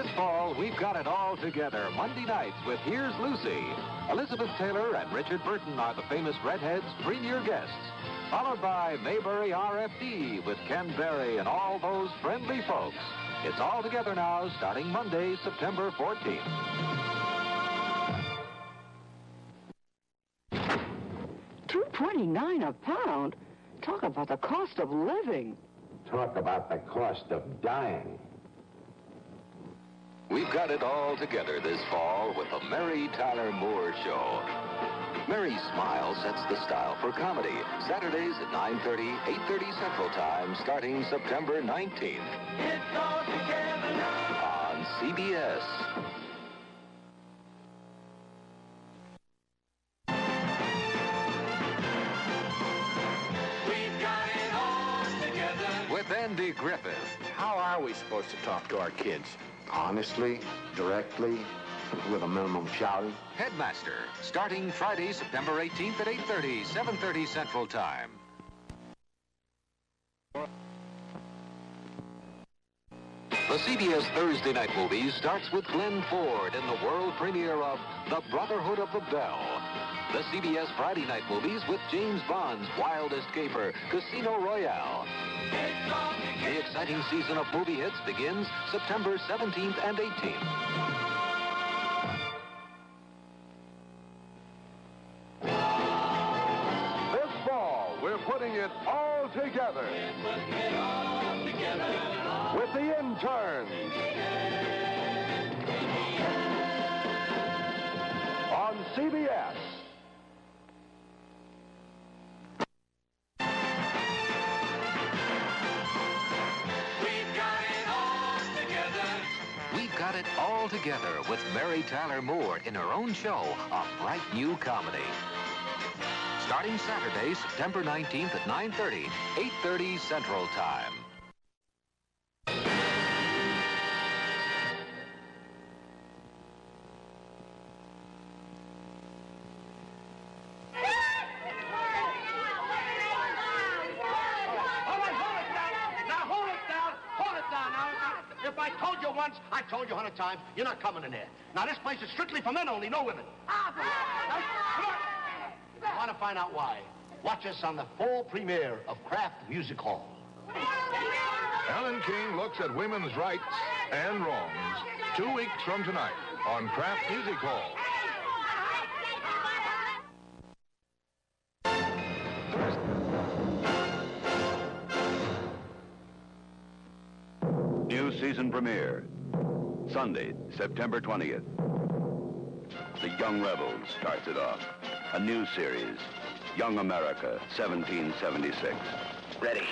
This fall, we've got it all together Monday nights with Here's Lucy. Elizabeth Taylor and Richard Burton are the famous Redheads' premier guests, followed by Maybury RFD with Ken Berry and all those friendly folks. It's all together now, starting Monday, September 14th. $2.29 a pound? Talk about the cost of living. Talk about the cost of dying. We've got it all together this fall with the Mary Tyler Moore Show. Mary's smile sets the style for comedy. Saturdays at 9:30, 8:30 Central Time, starting September 19th. It's all together now. On CBS. We've got it all together. With Andy Griffith. How are we supposed to talk to our kids? Honestly, directly, with a minimum shouting. Headmaster, starting Friday, September 18th at 8:30, 7:30 Central Time. The CBS Thursday night movie starts with Glenn Ford in the world premiere of The Brotherhood of the Bell. The CBS Friday night movies with James Bond's wildest caper, Casino Royale. It's all together. The exciting season of movie hits begins September 17th and 18th. This fall, we're putting it all together. Putting it all together. With the interns. On CBS. We've got it all together. We've got it all together with Mary Tyler Moore in her own show, a bright new comedy. Starting Saturday, September 19th at 9:30, 8:30 Central Time. If I told you once, I told you 100 times, you're not coming in there. Now, this place is strictly for men only, no women. Now, come on. Want to find out why? Watch us on the fall premiere of Kraft Music Hall. Alan King looks at women's rights and wrongs 2 weeks from tonight on Kraft Music Hall. New season premiere, Sunday, September 20th. The Young Rebels starts it off. A new series, Young America, 1776. Ready.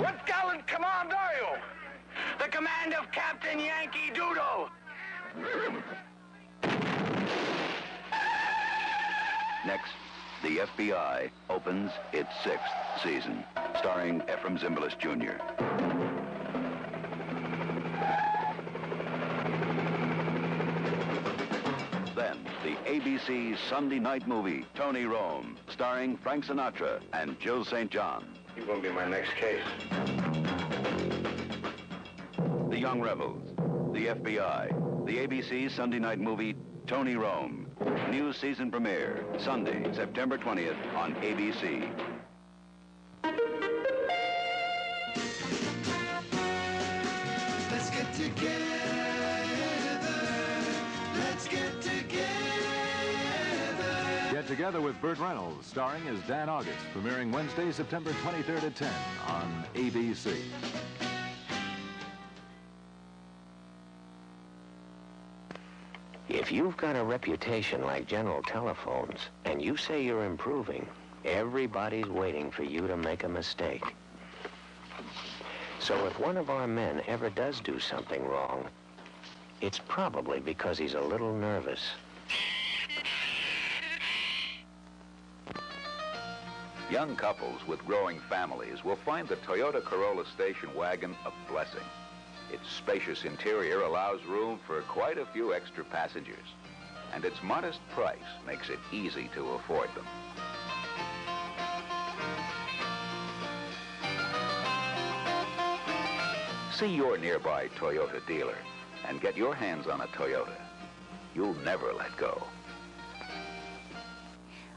What gallant command are you? The command of Captain Yankee Doodle. Next, the FBI opens its 6th season, starring Ephraim Zimbalist Jr. Then, the ABC Sunday night movie, Tony Rome, starring Frank Sinatra and Jill St. John. You're going to be my next case. The Young Rebels, the FBI, the ABC Sunday night movie, Tony Rome. New season premiere, Sunday, September 20th on ABC. Let's get together. Let's get together. Get Together with Burt Reynolds, starring as Dan August, premiering Wednesday, September 23rd at 10 on ABC. If you've got a reputation like General Telephones, and you say you're improving, everybody's waiting for you to make a mistake. So if one of our men ever does do something wrong, it's probably because he's a little nervous. Young couples with growing families will find the Toyota Corolla station wagon a blessing. Its spacious interior allows room for quite a few extra passengers, and its modest price makes it easy to afford them. See your nearby Toyota dealer and get your hands on a Toyota. You'll never let go.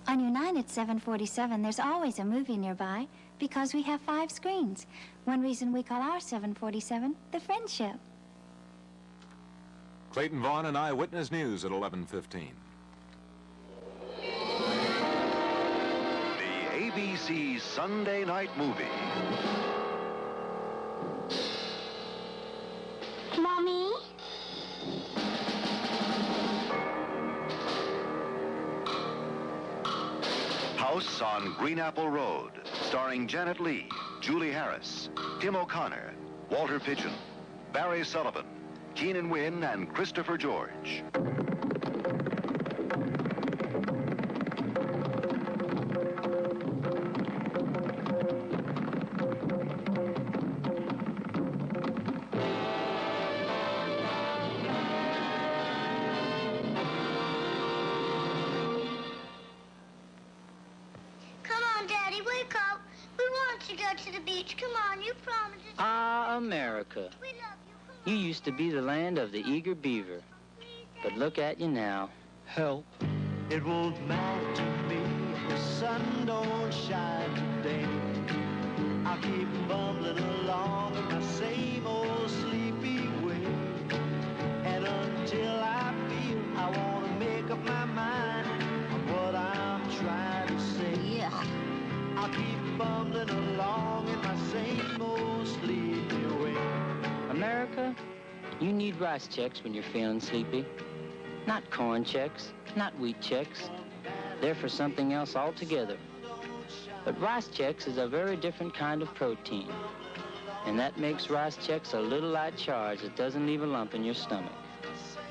On United 747, there's always a movie nearby because we have 5 screens. One reason we call our 747 the Friendship. Clayton Vaughn and Eyewitness News at 11:15. The ABC Sunday Night Movie. Mommy? House on Green Apple Road, starring Janet Leigh, Julie Harris, Tim O'Connor, Walter Pidgeon, Barry Sullivan, Keenan Wynn, and Christopher George. To the beach. Come on, you promised us. Ah, America. We love you. You used to be the land of the eager beaver. But look at you now. Help. It won't matter to me if the sun don't shine today. I'll keep bumbling along in my same old sleepy way. And until I feel I want to make up my mind on what I'm trying to say. Yeah. I'll keep bumbling along in my same old sleepy way. America, you need rice checks when you're feeling sleepy. Not corn checks, not wheat checks. They're for something else altogether. But rice checks is a very different kind of protein. And that makes rice checks a little light charge that doesn't leave a lump in your stomach.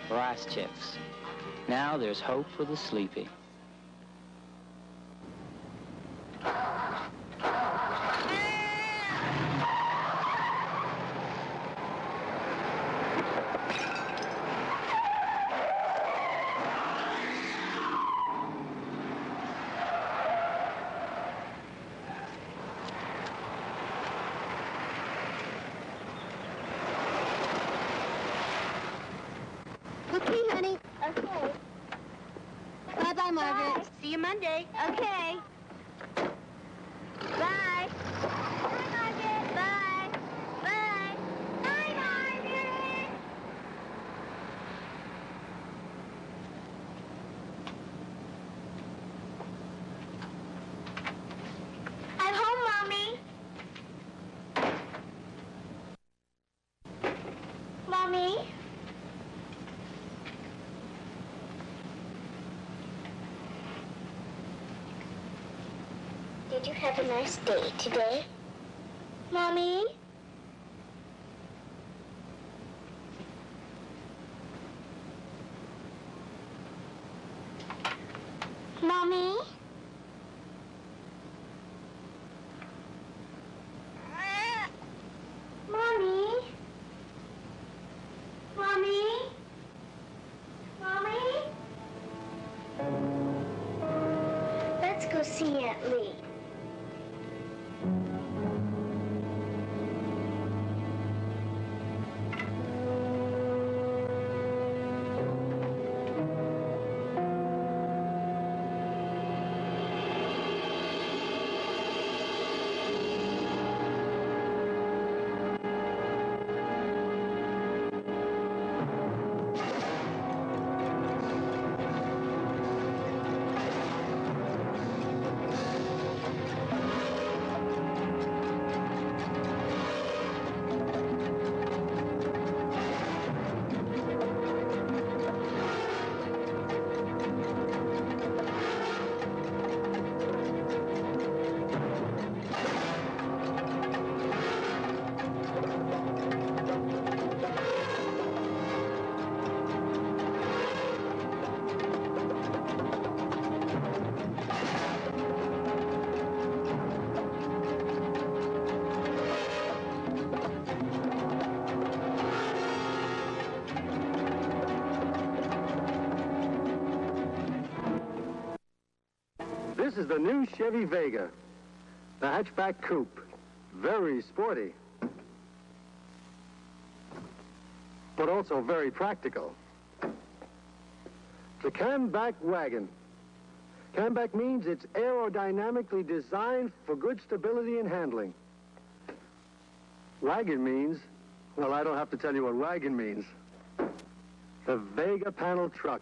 Rice checks. Now there's hope for the sleepy. Okay, honey. Okay. Bye-bye, Margaret. Bye. See you Monday. Okay. Bye. Bye, Margaret. Bye. Bye. Bye, Margaret. I'm home, Mommy. Mommy? Did you have a nice day today? Mommy? Mommy? Mommy? Mommy? Mommy? Let's go see Aunt Lee. This is the new Chevy Vega, the hatchback coupe. Very sporty. but also very practical. The Camback wagon. Camback means it's aerodynamically designed for good stability and handling. Wagon means, well, I don't have to tell you what wagon means. The Vega panel truck.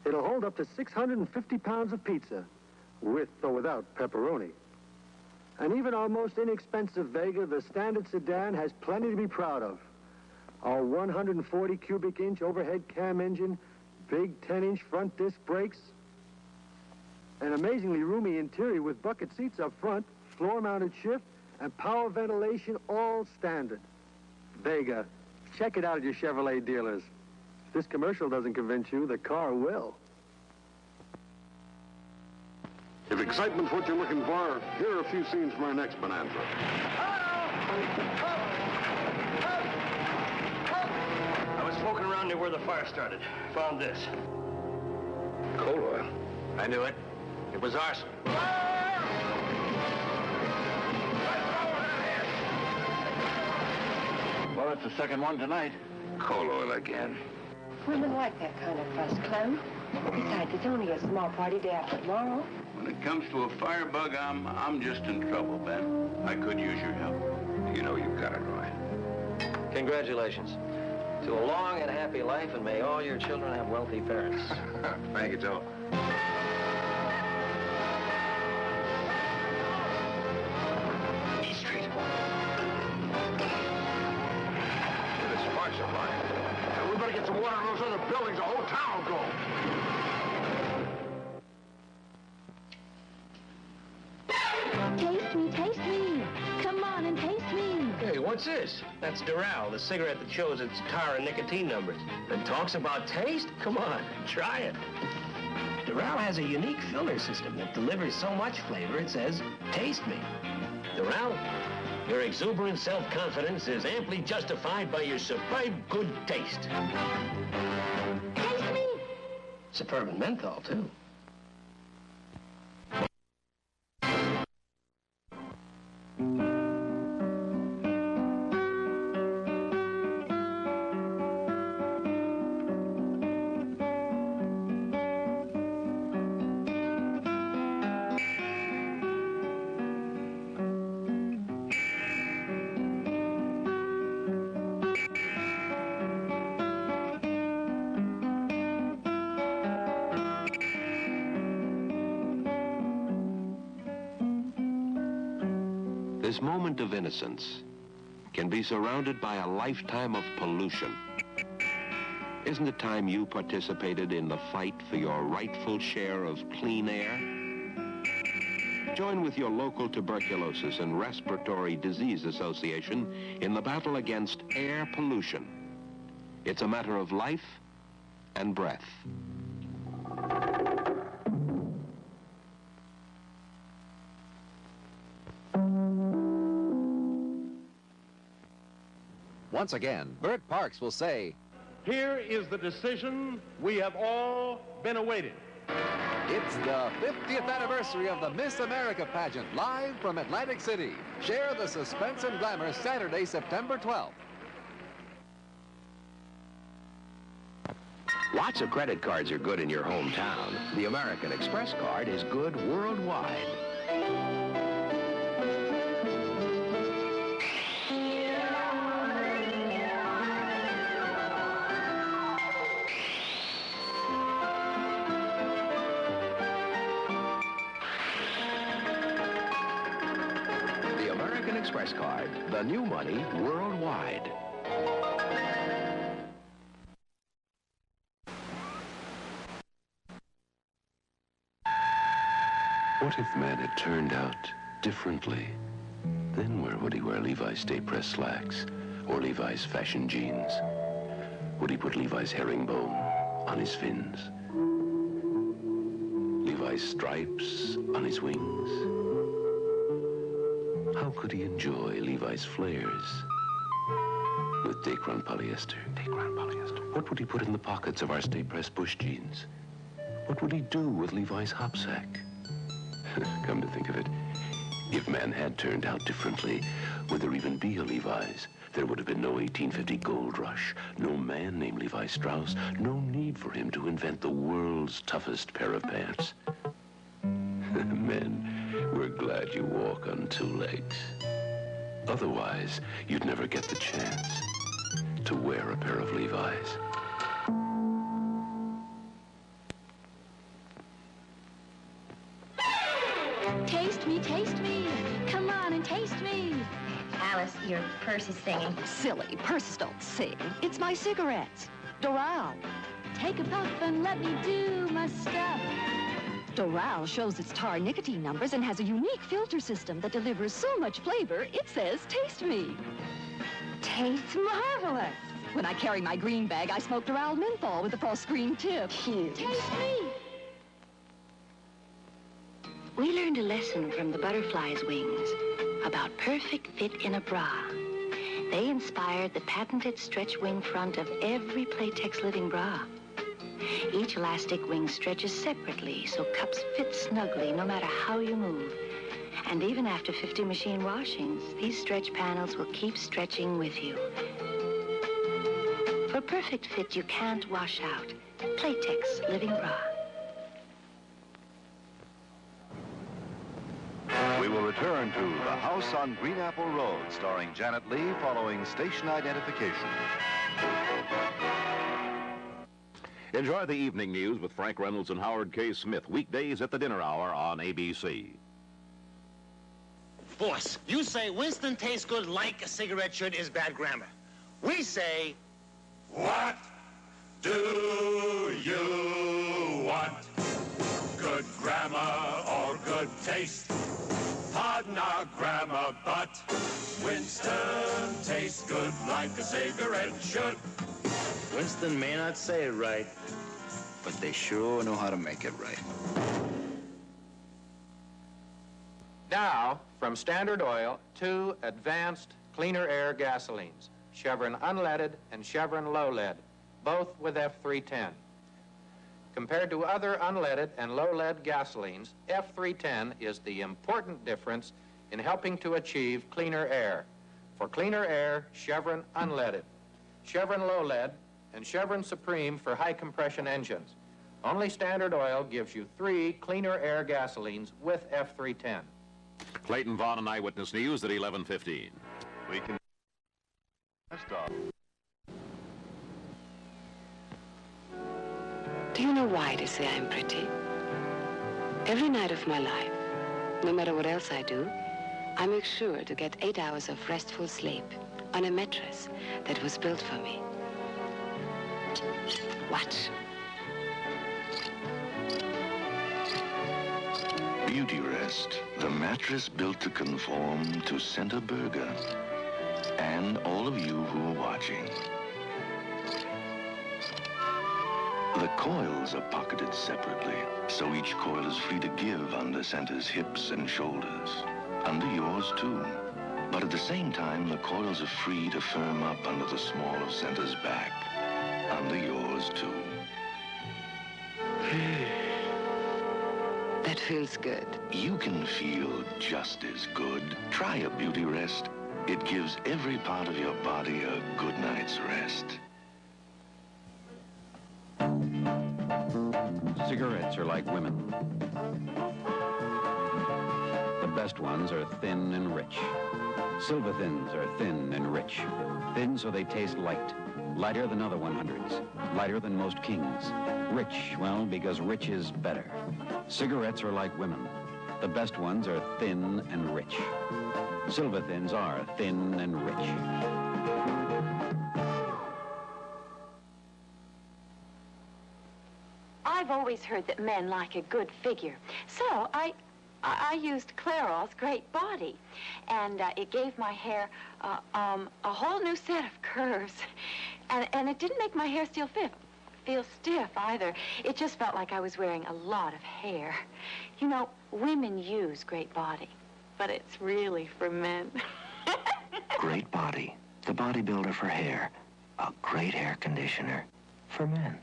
It'll hold up to 650 pounds of pizza, with or without pepperoni. And even our most inexpensive Vega, the standard sedan, has plenty to be proud of. Our 140 cubic inch overhead cam engine, big 10-inch front disc brakes, an amazingly roomy interior with bucket seats up front, floor-mounted shift, and power ventilation, all standard. Vega. Check it out at your Chevrolet dealers. If this commercial doesn't convince you, the car will. If excitement's what you're looking for, here are a few scenes from our next bonanza. I was poking around near where the fire started. Found this. Coal oil. I knew it. It was arson. Well, it's the second one tonight. Coal oil again. Women like that kind of fuss, Clem. Besides, it's only a small party day after tomorrow. When it comes to a firebug, I'm just in trouble, Ben. I could use your help. You know you've got it right. Congratulations. To a long and happy life, and may all your children have wealthy parents. Thank you, Joe. East Street. The sparks are flying. We better get some water on those other buildings. The whole town will go. Taste me, taste me. Come on and taste me. Hey, what's this? That's Doral, the cigarette that shows its tar and nicotine numbers. And talks about taste? Come on, try it. Doral has a unique filler system that delivers so much flavor it says, taste me. Doral, your exuberant self-confidence is amply justified by your superb good taste. Taste me. Superb and menthol, too. This moment of innocence can be surrounded by a lifetime of pollution. Isn't it time you participated in the fight for your rightful share of clean air? Join with your local Tuberculosis and Respiratory Disease Association in the battle against air pollution. It's a matter of life and breath. Once again, Bert Parks will say, Here is the decision we have all been awaiting. it's the 50th anniversary of the Miss America pageant, live from Atlantic City. Share the suspense and glamour Saturday, September 12th. Lots of credit cards are good in your hometown. The American Express card is good worldwide. The American Express card, the new money worldwide. What if man had turned out differently? Then where would he wear Levi's Stay Press slacks or Levi's fashion jeans? Would he put Levi's herringbone on his fins? Levi's stripes on his wings? How could he enjoy Levi's flares with Dacron polyester? What would he put in the pockets of our Stay Press bush jeans? What would he do with Levi's hop sack? Come to think of it, If man had turned out differently, would there even be a Levi's? There would have been no 1850 gold rush, no man named Levi Strauss, no need for him to invent the world's toughest pair of pants. Men, we're glad you walk on two legs. Otherwise, you'd never get the chance to wear a pair of Levi's. Taste me, taste me. Come on and taste me. Alice, your purse is singing. Silly, purses don't sing. It's my cigarettes. Doral. Take a puff and let me do my stuff. Doral shows its tar nicotine numbers and has a unique filter system that delivers so much flavor, it says, taste me. Tastes marvelous. When I carry my green bag, I smoke Doral menthol with a frost green tip. Cute. Taste me. We learned a lesson from the butterfly's wings about perfect fit in a bra. They inspired the patented stretch wing front of every Playtex Living bra. Each elastic wing stretches separately so cups fit snugly no matter how you move. And even after 50 machine washings, these stretch panels will keep stretching with you. For perfect fit you can't wash out. Playtex Living Bra. We will return to The House on Green Apple Road, starring Janet Leigh, following station identification. Enjoy the evening news with Frank Reynolds and Howard K. Smith, weekdays at the dinner hour on ABC. Boss, you say Winston tastes good like a cigarette should is bad grammar. We say, what do you want? Good grammar or good taste? Pardon our grammar, but Winston tastes good like a cigarette should. Winston may not say it right, but they sure know how to make it right. Now, from Standard Oil, 2 advanced cleaner air gasolines, Chevron unleaded and Chevron low-lead, both with F310. Compared to other unleaded and low-lead gasolines, F310 is the important difference in helping to achieve cleaner air. For cleaner air, Chevron unleaded, Chevron low-lead, and Chevron Supreme for high-compression engines. Only Standard Oil gives you 3 cleaner air gasolines with F310. Clayton Vaughn and Eyewitness News at 11:15. We can... Stop. Do you know why they say I'm pretty? Every night of my life, no matter what else I do, I make sure to get 8 hours of restful sleep on a mattress that was built for me. Watch. Beauty Rest, the mattress built to conform to Santa Burger. And all of you who are watching. The coils are pocketed separately, so each coil is free to give under Santa's hips and shoulders. Under yours, too. But at the same time, the coils are free to firm up under the small of Santa's back. Under yours, too. That feels good. You can feel just as good. Try a Beauty Rest. It gives every part of your body a good night's rest. Cigarettes are like women. The best ones are thin and rich. Silva Thins are thin and rich. Thin so they taste light. Lighter than other 100s. Lighter than most Kings. Rich, well, because rich is better. Cigarettes are like women. The best ones are thin and rich. Silva Thins are thin and rich. I've always heard that men like a good figure. So I used Clairol's Great Body, and it gave my hair a whole new set of curves. And it didn't make my hair feel stiff either. It just felt like I was wearing a lot of hair. You know, women use Great Body, but it's really for men. Great Body, the bodybuilder for hair. A great hair conditioner for men.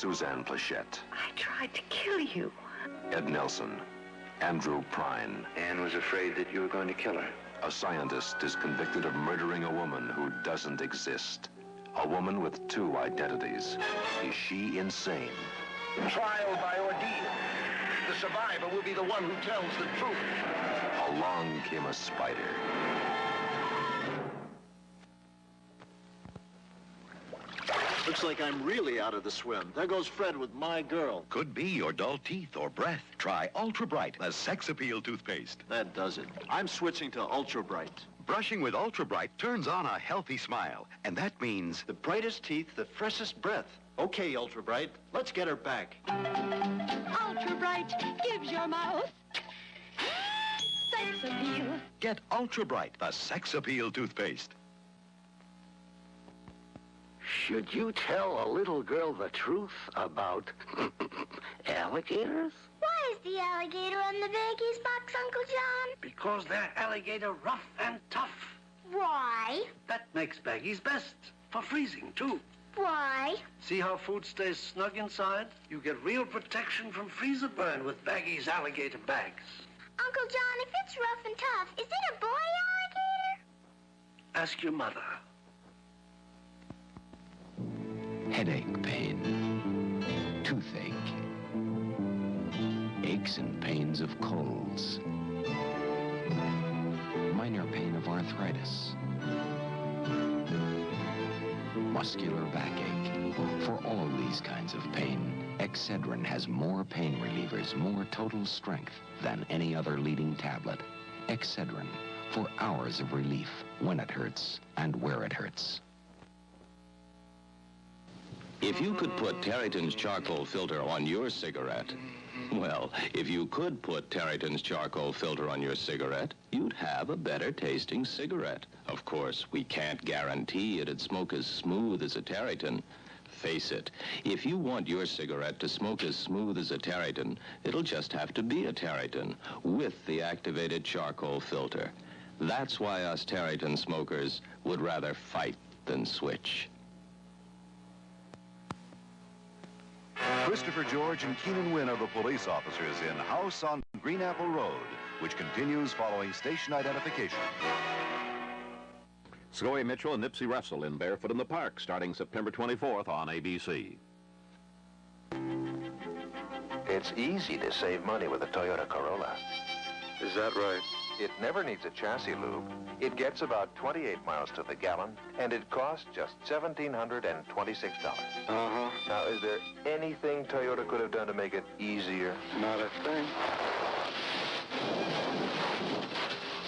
Suzanne Plachette, I tried to kill you. Ed Nelson, Andrew Prine. Anne was afraid that you were going to kill her. A scientist is convicted of murdering a woman who doesn't exist. A woman with two identities. Is she insane? Trial by ordeal. The survivor will be the one who tells the truth. Along came a spider. Looks like I'm really out of the swim. There goes Fred with my girl. Could be your dull teeth or breath. Try Ultra Bright, the sex appeal toothpaste. That does it. I'm switching to Ultra Bright. Brushing with Ultra Bright turns on a healthy smile, and that means the brightest teeth, the freshest breath. Okay, Ultra Bright, let's get her back. Ultra Bright gives your mouth sex appeal. Get Ultra Bright, the sex appeal toothpaste. Should you tell a little girl the truth about alligators? Why is the alligator on the Vegas box, Uncle John? Because they're alligator rough and tough. Why? That makes baggies best. For freezing, too. Why? See how food stays snug inside? You get real protection from freezer burn with Baggies alligator bags. Uncle John, if it's rough and tough, is it a boy alligator? Ask your mother. Headache pain, toothache, aches and pains of colds, minor pain of arthritis, muscular backache. For all these kinds of pain, Excedrin has more pain relievers, more total strength than any other leading tablet. Excedrin, for hours of relief when it hurts and where it hurts. If you could put Tareyton's charcoal filter on your cigarette, well, if you could put Tareyton's charcoal filter on your cigarette, you'd have a better tasting cigarette. Of course, we can't guarantee it'd smoke as smooth as a Tareyton. Face it, if you want your cigarette to smoke as smooth as a Tareyton, it'll just have to be a Tareyton with the activated charcoal filter. That's why us Tareyton smokers would rather fight than switch. Christopher George and Keenan Wynn are the police officers in House on Green Apple Road, which continues following station identification. Scoey Mitchell and Nipsey Russell in Barefoot in the Park, starting September 24th on ABC. It's easy to save money with a Toyota Corolla. Is that right? It never needs a chassis lube. It gets about 28 miles to the gallon, and it costs just $1,726. Uh-huh. Now, is there anything Toyota could have done to make it easier? Not a thing.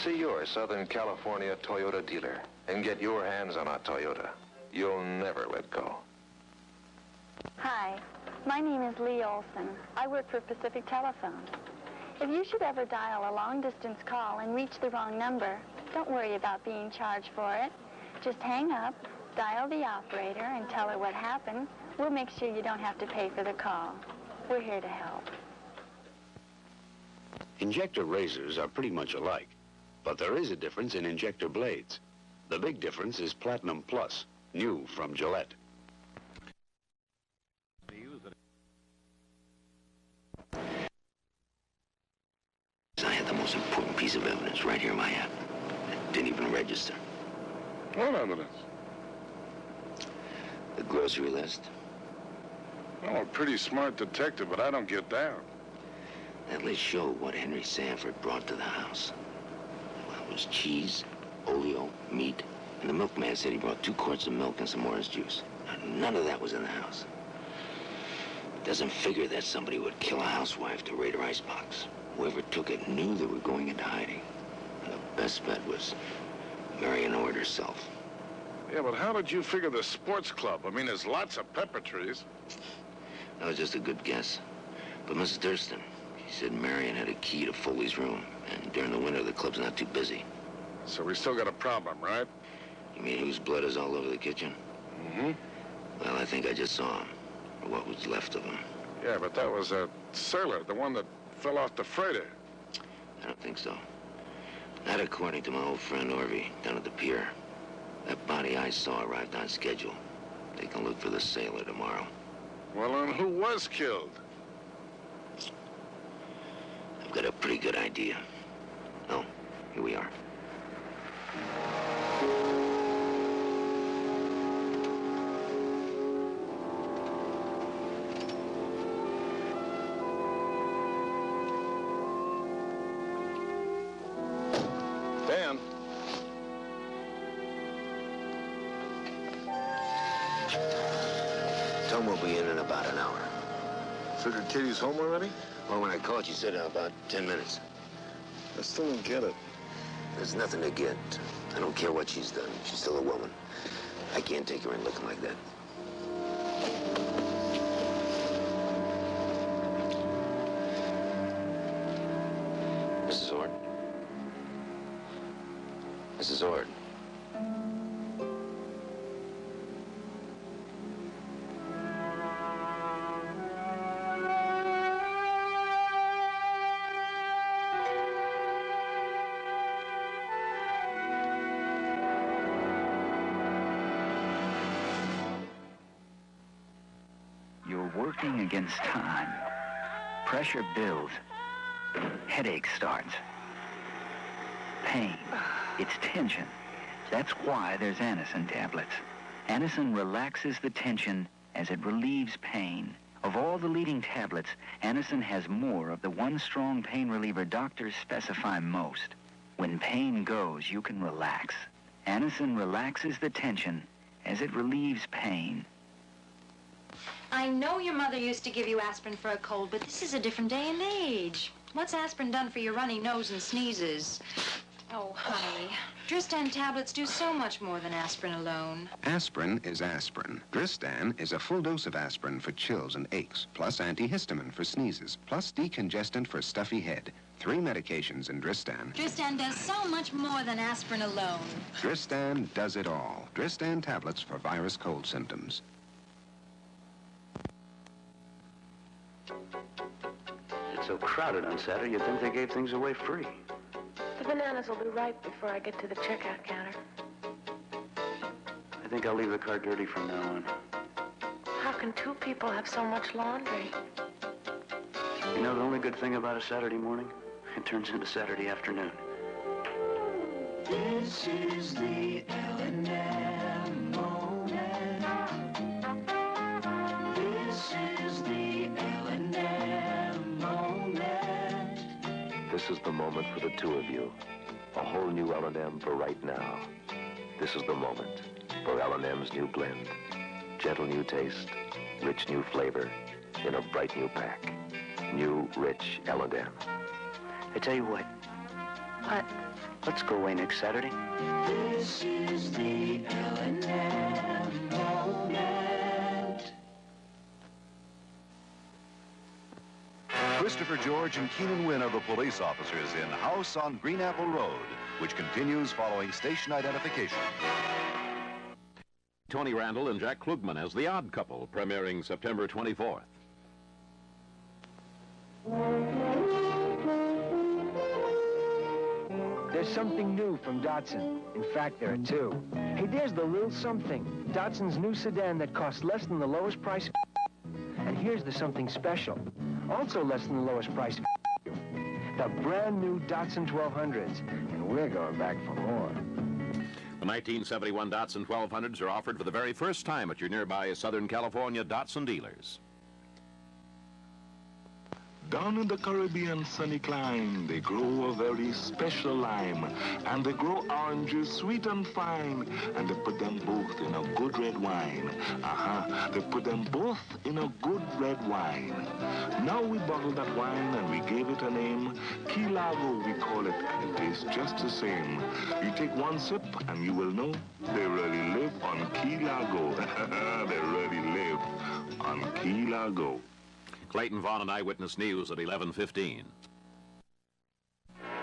See your Southern California Toyota dealer and get your hands on a Toyota. You'll never let go. Hi, my name is Lee Olson. I work for Pacific Telephone. If you should ever dial a long-distance call and reach the wrong number, don't worry about being charged for it. Just hang up, dial the operator, and tell her what happened. We'll make sure you don't have to pay for the call. We're here to help. Injector razors are pretty much alike, but there is a difference in injector blades. The big difference is Platinum Plus, new from Gillette. I had the most important piece of evidence right here in my app. It didn't even register. What evidence? The grocery list. I'm a pretty smart detective, but I don't get down. That list showed what Henry Sanford brought to the house. Well, it was cheese, oleo, meat, and the milkman said he brought 2 quarts of milk and some orange juice. None of that was in the house. It doesn't figure that somebody would kill a housewife to raid her icebox. Whoever took it knew they were going into hiding. And the best bet was Marion Ord herself. Yeah, but how did you figure the sports club? I mean, there's lots of pepper trees. That was just a good guess. But Mrs. Thurston, she said Marion had a key to Foley's room, and during the winter, the club's not too busy. So we still got a problem, right? You mean whose blood is all over the kitchen? Mm-hmm. Well, I think I just saw him, or what was left of him. Yeah, but that was a sailor, the one that fell off the freighter. I don't think so. Not according to my old friend Orvie down at the pier. That body I saw arrived on schedule. They can look for the sailor tomorrow. Well, and who was killed? I've got a pretty good idea. Oh, here we are. Dan. Tom will be in about an hour. Figured Katie's home already? Well, when I called, she said about 10 minutes. I still don't get it. There's nothing to get. I don't care what she's done. She's still a woman. I can't take her in looking like that. Mrs. Ord? Mrs. Ord? You're working against time. Pressure builds. Headache starts. Pain. It's tension. That's why there's Anacin tablets. Anacin relaxes the tension as it relieves pain. Of all the leading tablets, Anacin has more of the one strong pain reliever doctors specify most. When pain goes, you can relax. Anacin relaxes the tension as it relieves pain. I know your mother used to give you aspirin for a cold, but this is a different day and age. What's aspirin done for your runny nose and sneezes? Oh, honey, Dristan tablets do so much more than aspirin alone. Aspirin is aspirin. Dristan is a full dose of aspirin for chills and aches, plus antihistamine for sneezes, plus decongestant for stuffy head. 3 medications in Dristan. Dristan does so much more than aspirin alone. Dristan does it all. Dristan tablets for virus cold symptoms. It's so crowded on Saturday, you'd think they gave things away free. The bananas will be ripe before I get to the checkout counter. I think I'll leave the car dirty from now on. How can 2 people have so much laundry? You know the only good thing about a Saturday morning? It turns into Saturday afternoon. This is the L&M moment. This is the L&M moment. This is the moment for the 2 of you. A whole new L&M for right now. This is the moment for L&M's new blend. Gentle new taste, rich new flavor, in a bright new pack. New, rich L&M. I tell you what. What? Let's go away next Saturday. This is the L&M moment. Christopher George and Keenan Wynn are the police officers in House on Green Apple Road, which continues following station identification. Tony Randall and Jack Klugman as The Odd Couple, premiering September 24th. There's something new from Datsun. In fact, there are 2. Hey, there's the little something. Datsun's new sedan that costs less than the lowest price. And here's the something special. Also less than the lowest price. The brand new Datsun 1200s. And we're going back for more. The 1971 Datsun 1200s are offered for the very first time at your nearby Southern California Datsun dealers. Down in the Caribbean sunny clime, they grow a very special lime. And they grow oranges sweet and fine. And they put them both in a good red wine. They put them both in a good red wine. Now we bottle that wine and we gave it a name. Key Largo we call it, and it tastes just the same. You take one sip and you will know they really live on Key Largo. They really live on Key Largo. Clayton Vaughn and Eyewitness News at 11:15.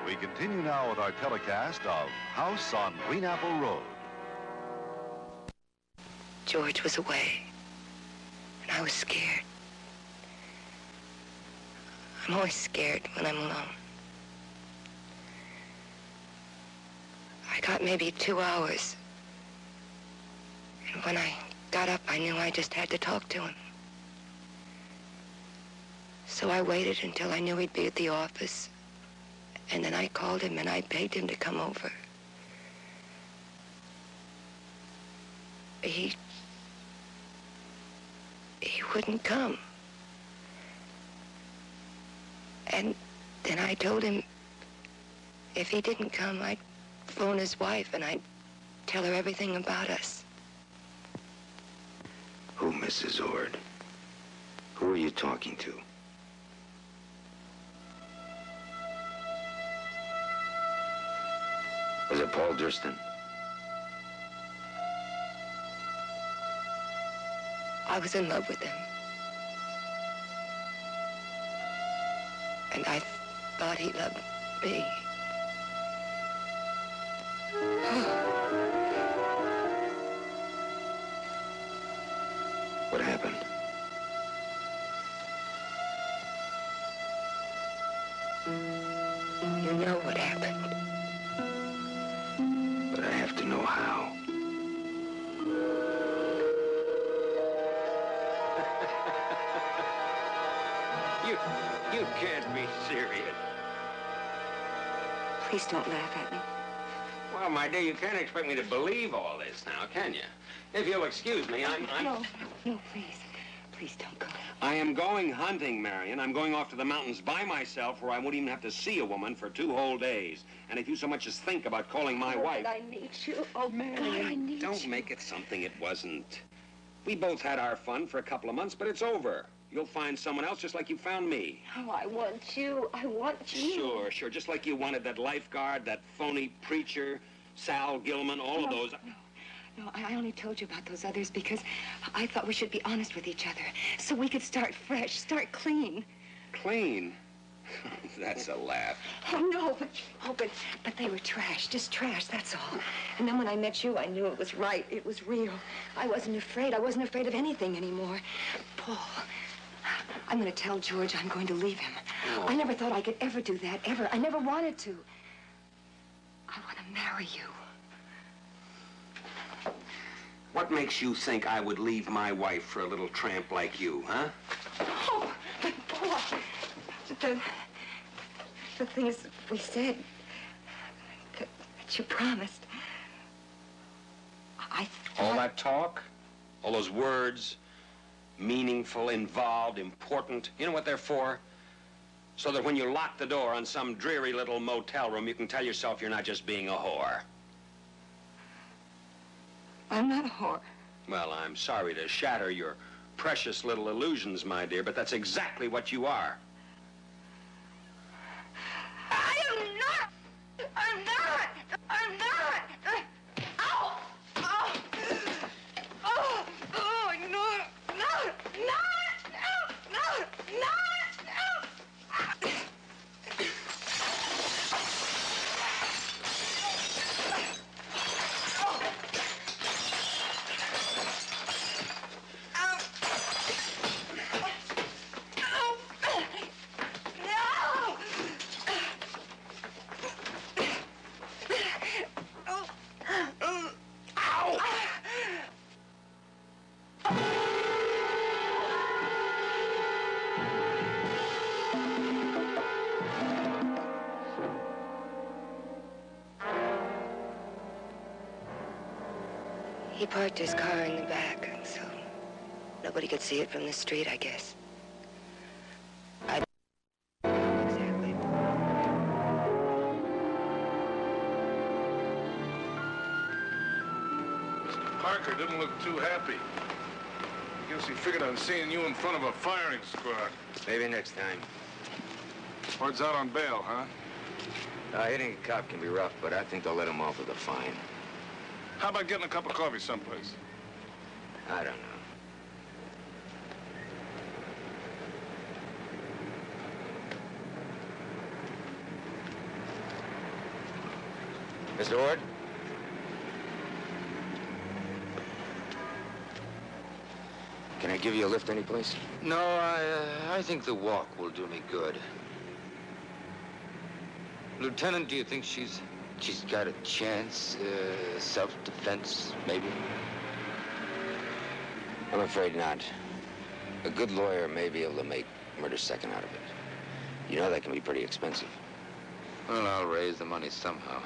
We continue now with our telecast of House on Green Apple Road. George was away, and I was scared. I'm always scared when I'm alone. I got maybe 2 hours. And when I got up, I knew I just had to talk to him. So I waited until I knew he'd be at the office. And then I called him and I begged him to come over. He wouldn't come. And then I told him if he didn't come, I'd phone his wife and I'd tell her everything about us. Who, Mrs. Ord? Who are you talking to? Was it Paul Durston? I was in love with him. And I thought he loved me. What happened? You know what happened. But I have to know how. You can't be serious. Please don't laugh at me. Well, my dear, you can't expect me to believe all this now, can you? If you'll excuse me, I'm... No, please. Please don't go. I am going hunting, Marion. I'm going off to the mountains by myself where I won't even have to see a woman for 2 whole days. And if you so much as think about calling my wife... I need you. Oh, Marion, I need don't you. make it something it wasn't. We both had our fun for a couple of months, but it's over. You'll find someone else just like you found me. Oh, I want you. I want you. Sure. Just like you wanted that lifeguard, that phony preacher, Sal Gilman, all of those. No, I only told you about those others because I thought we should be honest with each other so we could start fresh, start clean. Clean? That's a laugh. Oh, no, but they were trash, just trash, that's all. And then when I met you, I knew it was right, it was real. I wasn't afraid of anything anymore. Paul, I'm going to tell George I'm going to leave him. Oh. I never thought I could ever do that, ever. I never wanted to. I want to marry you. What makes you think I would leave my wife for a little tramp like you, huh? Oh, but Paul, the things we said, that you promised, I thought... All that talk, all those words, meaningful, involved, important, you know what they're for? So that when you lock the door on some dreary little motel room, you can tell yourself you're not just being a whore. I'm not a whore. Well, I'm sorry to shatter your precious little illusions, my dear, but that's exactly what you are. I am not! I'm not! I'm not! Ow! Oh! Oh! Oh! No! No! No! No! No! No! He parked his car in the back, so nobody could see it from the street, I guess. Exactly. Mr. Parker didn't look too happy. I guess he figured on seeing you in front of a firing squad. Maybe next time. Word's out on bail, huh? Hitting a cop can be rough, but I think they'll let him off with a fine. How about getting a cup of coffee someplace? I don't know. Mr. Ord? Can I give you a lift anyplace? No, I think the walk will do me good. Lieutenant, do you think she's got a chance? Self-defense, maybe? I'm afraid not. A good lawyer may be able to make murder-second out of it. You know that can be pretty expensive. Well, I'll raise the money somehow.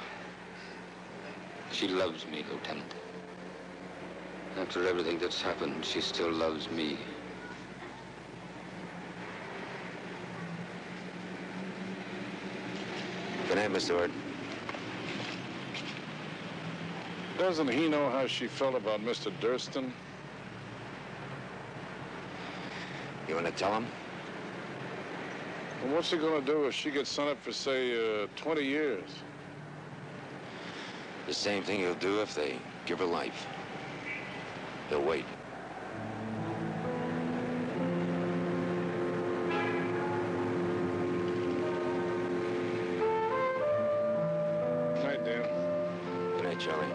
She loves me, Lieutenant. After everything that's happened, she still loves me. Good night, Mr. Ward. Doesn't he know how she felt about Mr. Durston? You want to tell him? Well, what's he gonna do if she gets sent up for, say, 20 years? The same thing he'll do if they give her life. He'll wait. Night, Dan. Good night, Charlie.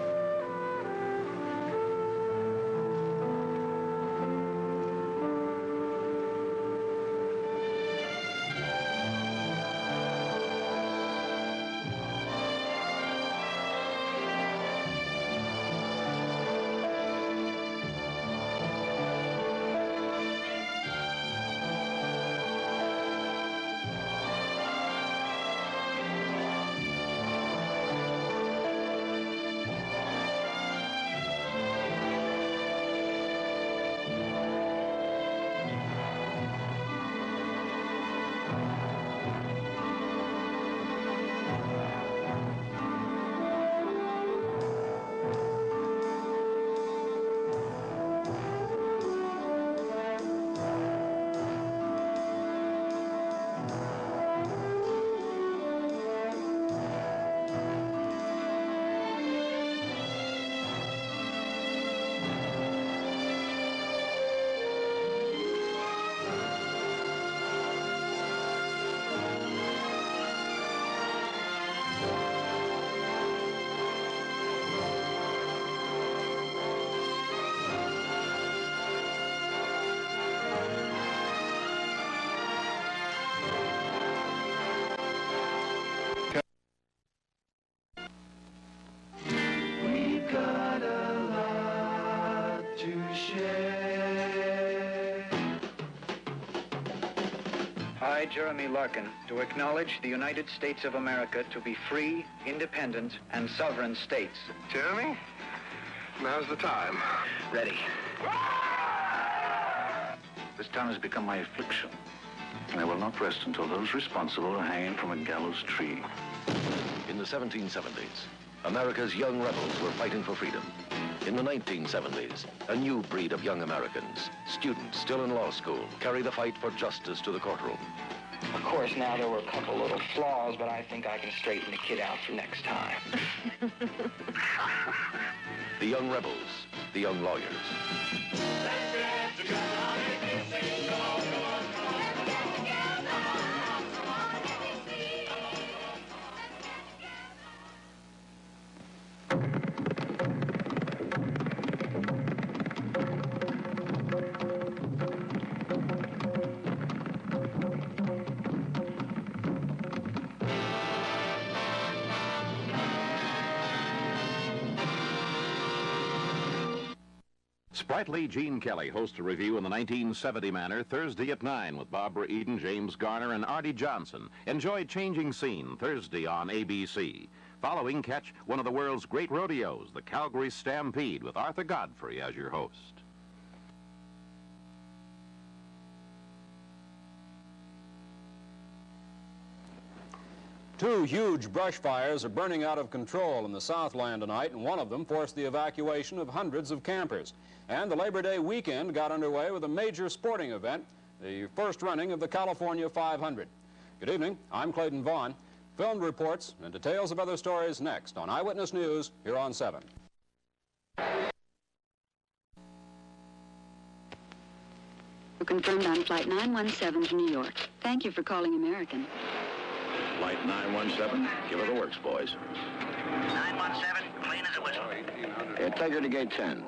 We've got a lot to share. I, Jeremy Larkin, do acknowledge the United States of America to be free, independent, and sovereign states. Jeremy, now's the time. Ready. This town has become my affliction, and I will not rest until those responsible are hanging from a gallows tree. In the 1770s, America's young rebels were fighting for freedom. In the 1970s, a new breed of young Americans, students still in law school, carry the fight for justice to the courtroom. Of course, now there were a couple little flaws, but I think I can straighten the kid out for next time. The young rebels, the young lawyers. Sprightly Gene Kelly hosts a review in the 1970 manner Thursday at 9 with Barbara Eden, James Garner, and Artie Johnson. Enjoy Changing Scene Thursday on ABC. Following, catch one of the world's great rodeos, the Calgary Stampede, with Arthur Godfrey as your host. Two huge brush fires are burning out of control in the Southland tonight, and one of them forced the evacuation of hundreds of campers. And the Labor Day weekend got underway with a major sporting event, the first running of the California 500. Good evening, I'm Clayton Vaughn. Filmed reports and details of other stories next on Eyewitness News here on 7. Confirmed on Flight 917 to New York. Thank you for calling American. Flight 917, give her the works, boys. 917, clean as a whistle. Take her to gate 10.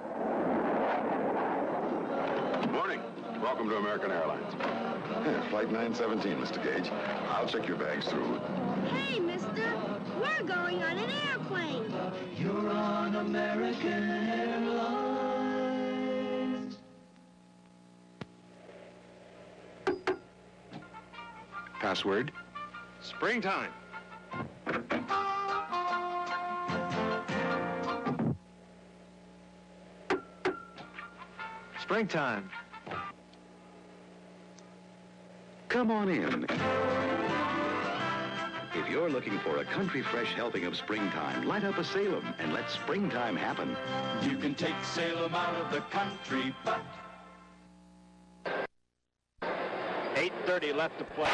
Morning. Welcome to American Airlines. Flight 917, Mr. Gage. I'll check your bags through. Hey, mister, we're going on an airplane. You're on American Airlines. Password? Springtime. Springtime. Come on in. If you're looking for a country fresh helping of springtime, light up a Salem and let springtime happen. You can take Salem out of the country, but 8:30 left to play.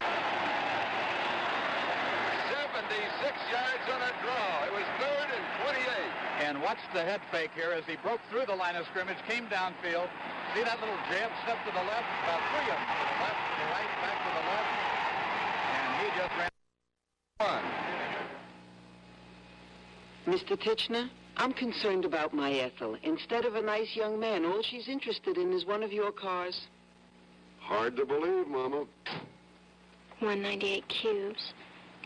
76 yards on a draw. It was 3rd and 28. And watch the head fake here as he broke through the line of scrimmage, came downfield. See that little jab step to the left? About 3 of them. To the left, to the right, back to the left. And he just ran. Mr. Titchener, I'm concerned about my Ethel. Instead of a nice young man, all she's interested in is one of your cars. Hard to believe, Mama. 198 cubes,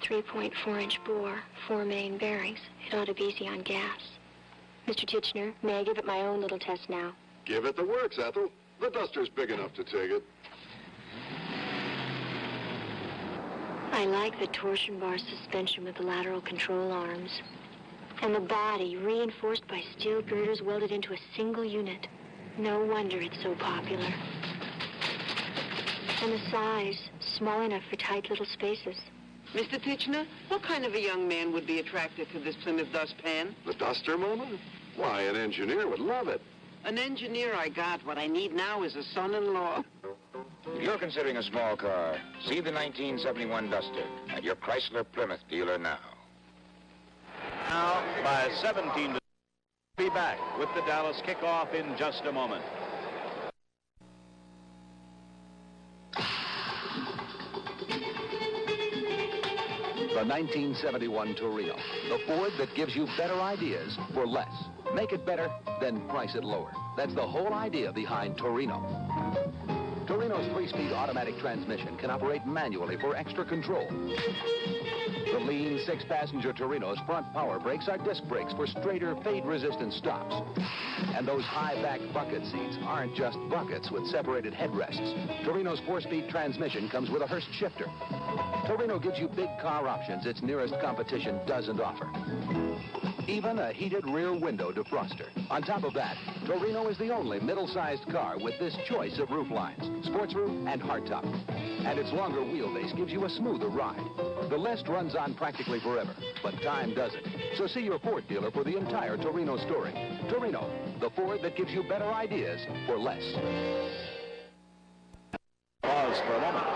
3.4-inch bore, 4 main bearings. It ought to be easy on gas. Mr. Titchener, may I give it my own little test now? Give it the works, Ethel. The Duster's big enough to take it. I like the torsion bar suspension with the lateral control arms. And the body reinforced by steel girders welded into a single unit. No wonder it's so popular. And the size, small enough for tight little spaces. Mr. Titchener, what kind of a young man would be attracted to this Plymouth dustpan? The Duster, Mama? Why, an engineer would love it. An engineer I got. What I need now is a son-in-law. If you're considering a small car, see the 1971 Duster at your Chrysler Plymouth dealer now. Now, by 17 to be back with the Dallas kickoff in just a moment. The 1971 Torino, the Ford that gives you better ideas for less. Make it better, then price it lower. That's the whole idea behind Torino. Torino's 3-speed automatic transmission can operate manually for extra control. The lean 6-passenger Torino's front power brakes are disc brakes for straighter, fade-resistant stops. And those high-back bucket seats aren't just buckets with separated headrests. Torino's 4-speed transmission comes with a Hurst shifter. Torino gives you big car options its nearest competition doesn't offer. Even a heated rear window defroster. On top of that, Torino is the only middle-sized car with this choice of roof lines, sports roof and hardtop. And its longer wheelbase gives you a smoother ride. The list runs on practically forever, but time doesn't. So see your Ford dealer for the entire Torino story. Torino, the Ford that gives you better ideas for less. Pause for a moment.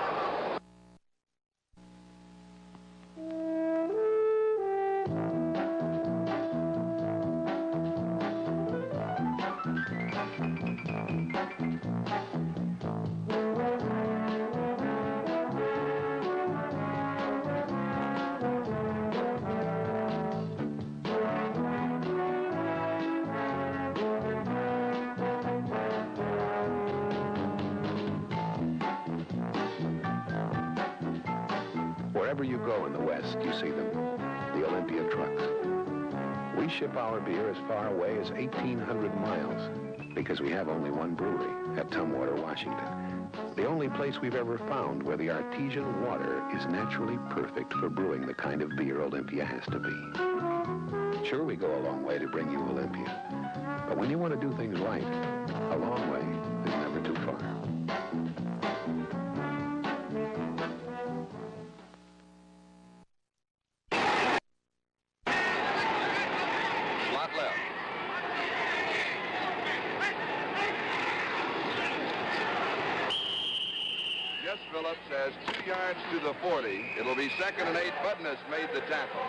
Wherever you go in the West, you see them, the Olympia trucks. We ship our beer as far away as 1,800 miles because we have only one brewery at Tumwater, Washington. The only place we've ever found where the artesian water is naturally perfect for brewing the kind of beer Olympia has to be. Sure, we go a long way to bring you Olympia, but when you want to do things right, a long way is never too far. Phillips has 2 yards to the 40. It'll be 2nd and 8. Budness made the tackle.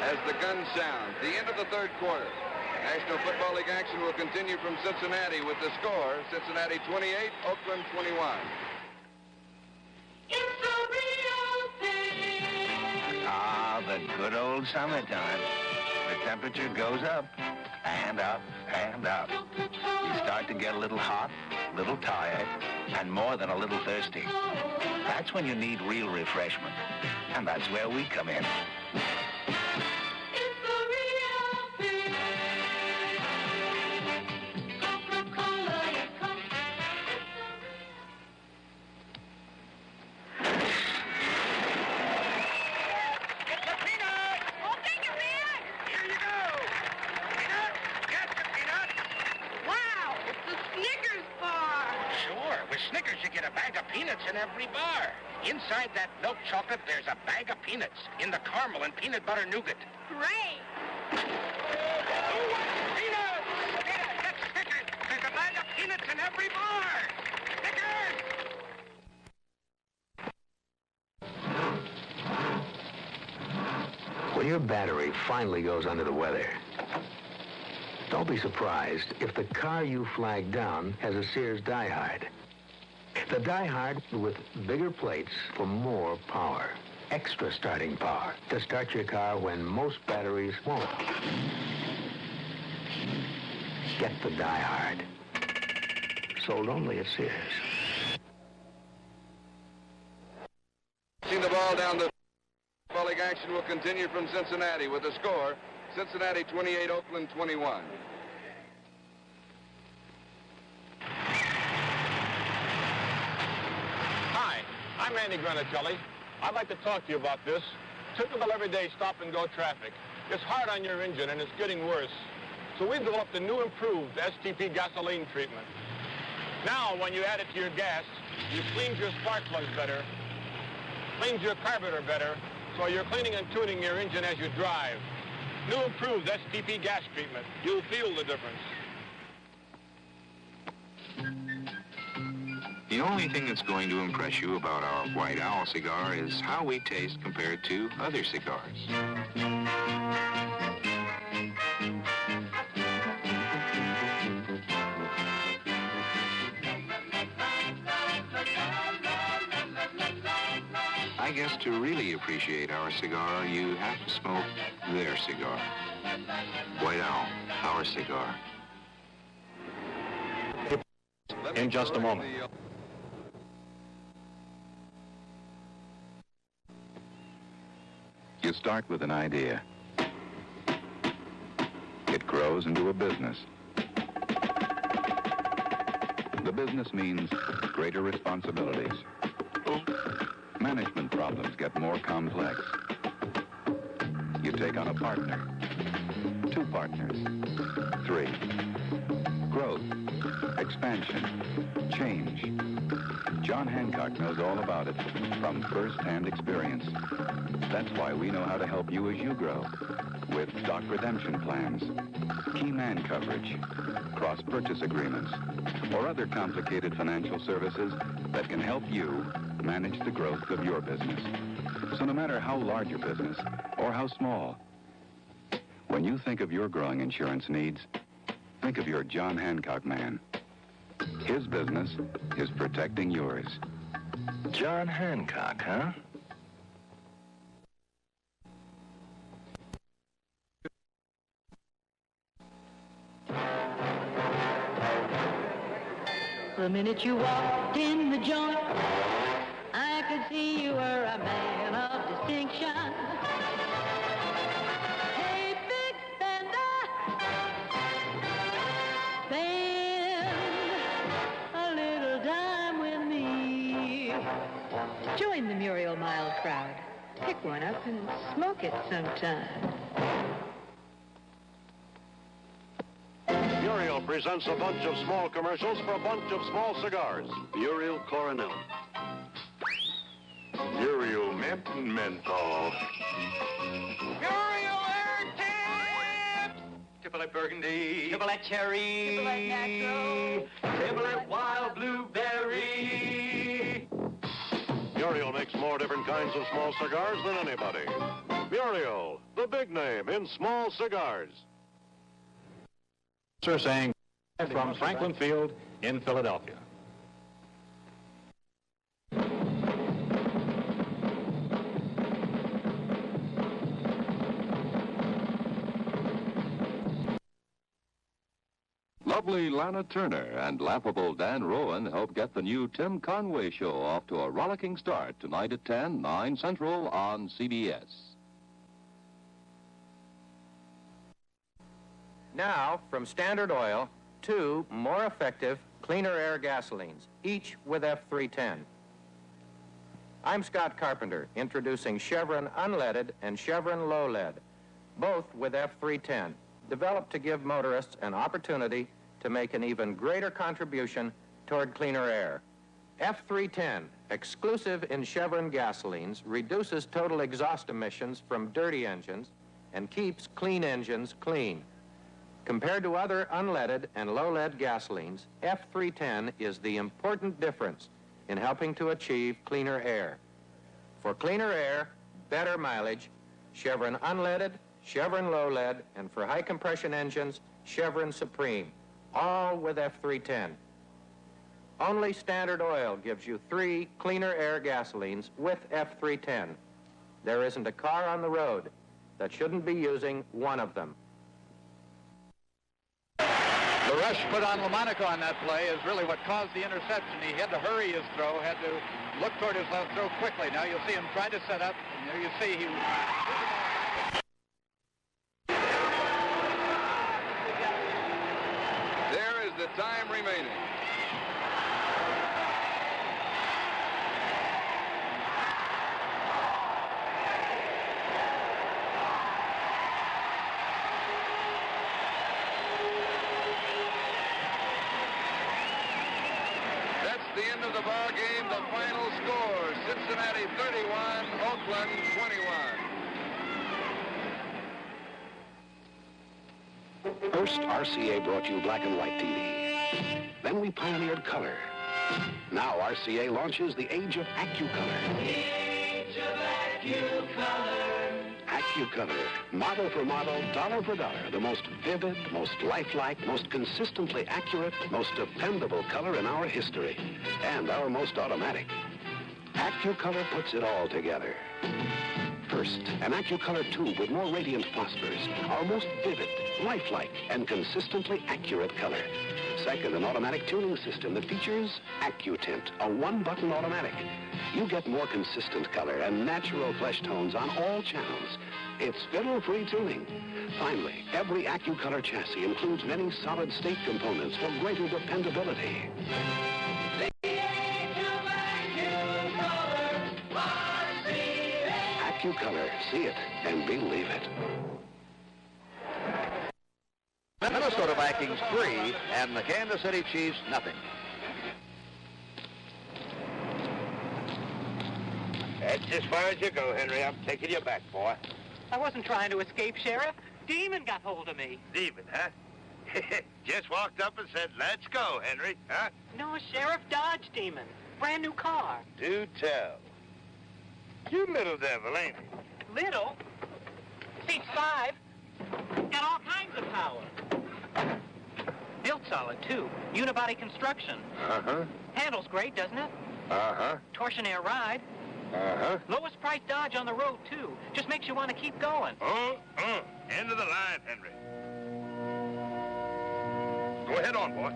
As the gun sounds, the end of the 3rd quarter. National Football League action will continue from Cincinnati with the score, Cincinnati 28, Oakland 21. It's a real thing. Ah, the good old summertime. The temperature goes up and up and up. You start to get a little hot, a little tired, and more than a little thirsty. That's when you need real refreshment. And that's where we come in. It's a real thing. Coca-Cola, Snickers, you get a bag of peanuts in every bar. Inside that milk chocolate, there's a bag of peanuts in the caramel and peanut butter nougat. Great. Who wants peanuts? Get Snickers. There's a bag of peanuts in every bar. Snickers! When your battery finally goes under the weather, don't be surprised if the car you flag down has a Sears diehard. The diehard with bigger plates for more power. Extra starting power to start your car when most batteries won't. Get the diehard. Sold only at Sears. The ball down the football league action will continue from Cincinnati with the score, Cincinnati 28, Oakland 21. Hi, I'm Andy Granatelli. I'd like to talk to you about this. Typical everyday stop-and-go traffic. It's hard on your engine and it's getting worse. So we've developed a new improved STP gasoline treatment. Now, when you add it to your gas, you clean your spark plugs better, cleans your carburetor better, so you're cleaning and tuning your engine as you drive. New improved STP gas treatment. You'll feel the difference. The only thing that's going to impress you about our White Owl cigar is how we taste compared to other cigars. I guess to really appreciate our cigar, you have to smoke their cigar. White Owl, our cigar. In just a moment. You start with an idea. It grows into a business. The business means greater responsibilities. Management problems get more complex. You take on a partner, 2 partners, 3. Growth, expansion, change. John Hancock knows all about it from first-hand experience. That's why we know how to help you as you grow with stock redemption plans, key man coverage, cross-purchase agreements, or other complicated financial services that can help you manage the growth of your business. So no matter how large your business or how small, when you think of your growing insurance needs, think of your John Hancock man. His business is protecting yours. John Hancock, huh? The minute you walked in the joint, I could see you were a man of distinction. Hey, big spender, spend a little time with me. Join the Muriel Mild crowd. Pick one up and smoke it sometime. Muriel presents a bunch of small commercials for a bunch of small cigars. Muriel Coronel. Muriel Mint and Menthol. Muriel Air Tips! Triplet Burgundy. Triplet Cherry. Triplet Natural. Triplet Wild Blueberry. Muriel makes more different kinds of small cigars than anybody. Muriel, the big name in small cigars. Sir saying from Franklin Field in Philadelphia. Lovely Lana Turner and laughable Dan Rowan help get the new Tim Conway Show off to a rollicking start tonight at 10, 9 Central on CBS. Now, from Standard Oil, 2 more effective, cleaner air gasolines, each with F310. I'm Scott Carpenter, introducing Chevron Unleaded and Chevron Low Lead, both with F310, developed to give motorists an opportunity to make an even greater contribution toward cleaner air. F310, exclusive in Chevron gasolines, reduces total exhaust emissions from dirty engines and keeps clean engines clean. Compared to other unleaded and low-lead gasolines, F310 is the important difference in helping to achieve cleaner air. For cleaner air, better mileage, Chevron unleaded, Chevron low-lead, and for high-compression engines, Chevron Supreme, all with F310. Only Standard Oil gives you 3 cleaner air gasolines with F310. There isn't a car on the road that shouldn't be using one of them. The rush put on Lamonaco on that play is really what caused the interception. He had to hurry his throw, had to look toward his left throw quickly. Now you'll see him try to set up, and there you see he... There is the time remaining. The end of the ball game, the final score, Cincinnati 31, Oakland 21. First, RCA brought you black and white TV. Then we pioneered color. Now RCA launches the age of AccuColor. Age of AccuColor. AccuColor, model for model, dollar for dollar, the most vivid, most lifelike, most consistently accurate, most dependable color in our history, and our most automatic. AccuColor puts it all together. First, an AccuColor tube with more radiant phosphors, our most vivid, lifelike, and consistently accurate color. Second, an automatic tuning system that features AccuTint, a one-button automatic. You get more consistent color and natural flesh tones on all channels. It's fiddle-free tuning. Finally, every AccuColor chassis includes many solid-state components for greater dependability. AccuColor, see it and believe it. Minnesota Vikings 3 and the Kansas City Chiefs nothing. That's as far as you go, Henry. I'm taking you back, boy. I wasn't trying to escape, Sheriff. Demon got hold of me. Demon, huh? Just walked up and said, let's go, Henry, huh? No, Sheriff, Dodge Demon. Brand new car. Do tell. You little devil, ain't you? Little? Seats 5. Got all kinds of power. Built solid, too. Unibody construction. Uh-huh. Handles great, doesn't it? Uh-huh. Torsionaire ride. Uh-huh. Lowest price Dodge on the road, too. Just makes you want to keep going. End of the line, Henry. Go ahead on, boy.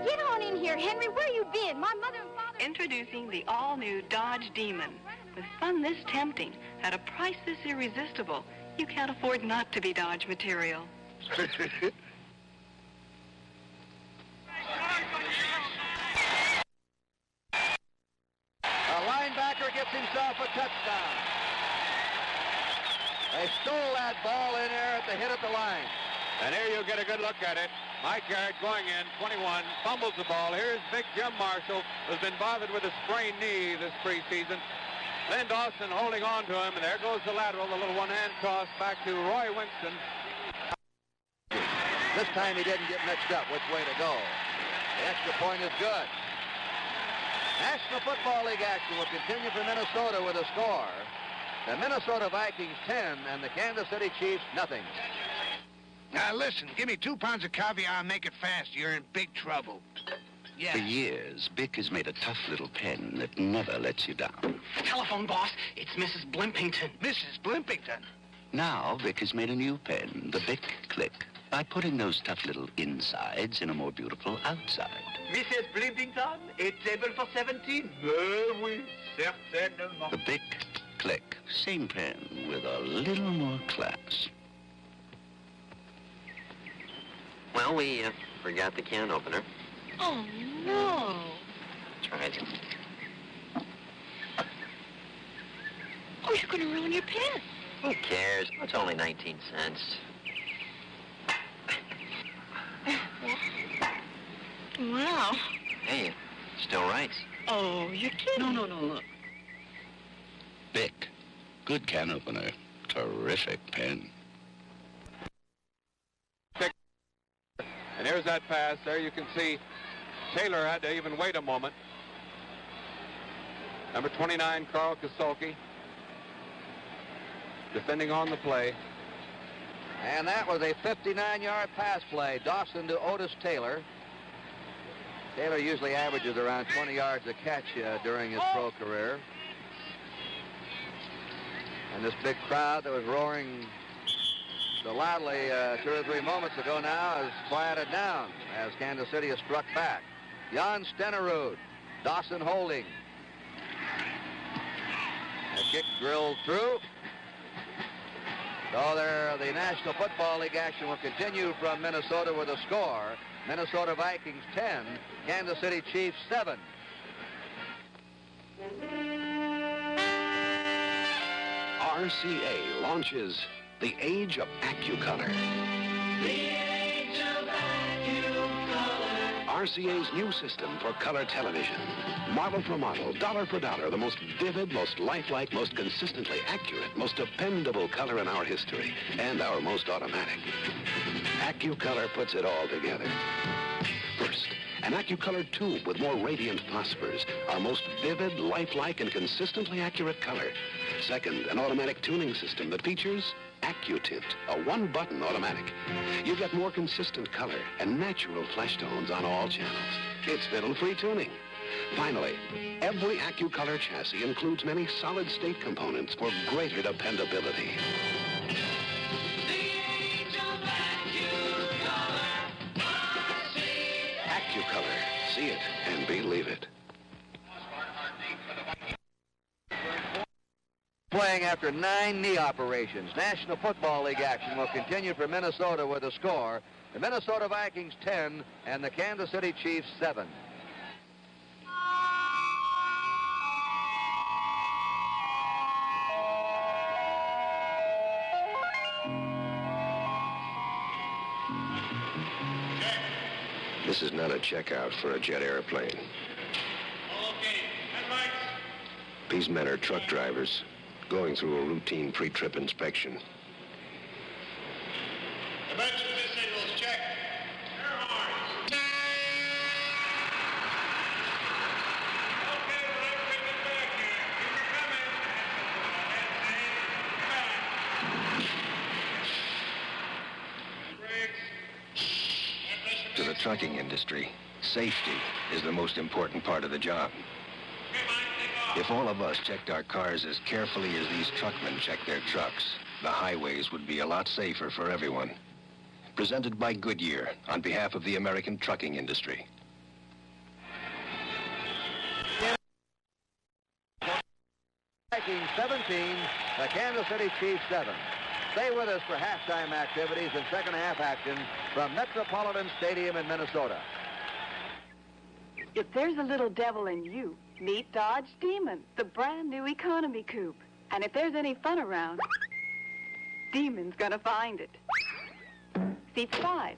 Get on in here, Henry. Where you been? My mother and father... Introducing the all-new Dodge Demon. With fun this tempting, at a price this irresistible, you can't afford not to be Dodge material. A linebacker gets himself a touchdown. They stole that ball in there at the hit at the line. And here you get a good look at it. Mike Garrett going in, 21, fumbles the ball. Here's Big Jim Marshall, who's been bothered with a sprained knee this preseason. Len Dawson holding on to him, and there goes the lateral, the little one-hand toss back to Roy Winston. This time he didn't get mixed up which way to go. The extra point is good. National Football League action will continue for Minnesota with a score. The Minnesota Vikings 10 and the Kansas City Chiefs nothing. Now listen, give me 2 pounds of caviar and make it fast. You're in big trouble. Yeah. For years, Bic has made a tough little pen that never lets you down. Telephone, boss. It's Mrs. Blimpington. Mrs. Blimpington? Now, Bic has made a new pen, the Bic Click, by putting those tough little insides in a more beautiful outside. Mrs. Blimpington, a table for 17? Oui, certainement. The Bic Click, same pen with a little more class. Well, we forgot the can opener. Oh, no. That's right. Oh, you're going to ruin your pen. Who cares? It's only 19 cents. Wow. Hey, it still writes. Oh, you're kidding. No, look. Bic. Good can opener. Terrific pen. And here's that pass. There you can see Taylor had to even wait a moment. Number 29, Carl Kasolke, defending on the play. And that was a 59-yard pass play. Dawson to Otis Taylor. Taylor usually averages around 20 yards a catch during his pro career. And this big crowd that was roaring so loudly 2 or 3 moments ago now has quieted down as Kansas City has struck back. Jan Stenerud, Dawson holding. A kick drilled through. So there, the National Football League action will continue from Minnesota with a score. Minnesota Vikings 10, Kansas City Chiefs 7. RCA launches the Age of AccuColor. The age of AccuColor. RCA's new system for color television. Model for model, dollar for dollar, the most vivid, most lifelike, most consistently accurate, most dependable color in our history, and our most automatic. AccuColor puts it all together. First, an AccuColor tube with more radiant phosphors, our most vivid, lifelike, and consistently accurate color. Second, an automatic tuning system that features AccuTint, a one-button automatic. You get more consistent color and natural flesh tones on all channels. It's fiddle-free tuning. Finally, every AccuColor chassis includes many solid-state components for greater dependability. AccuColor. See it and believe it. Playing after 9 knee operations. National Football League action will continue for Minnesota with a score. The Minnesota Vikings 10 and the Kansas City Chiefs 7. This is not a checkout for a jet airplane. These men are truck drivers going through a routine pre-trip inspection. Emergency signals check. Air horns. Okay, let's bring it back here. Keep it coming. To the trucking industry, safety is the most important part of the job. If all of us checked our cars as carefully as these truckmen check their trucks, the highways would be a lot safer for everyone. Presented by Goodyear on behalf of the American trucking industry. Vikings 17, the Kansas City Chiefs 7. Stay with us for halftime activities and second half action from Metropolitan Stadium in Minnesota. If there's a little devil in you, meet Dodge Demon, the brand new economy coupe. And if there's any fun around, Demon's gonna find it. Seats 5.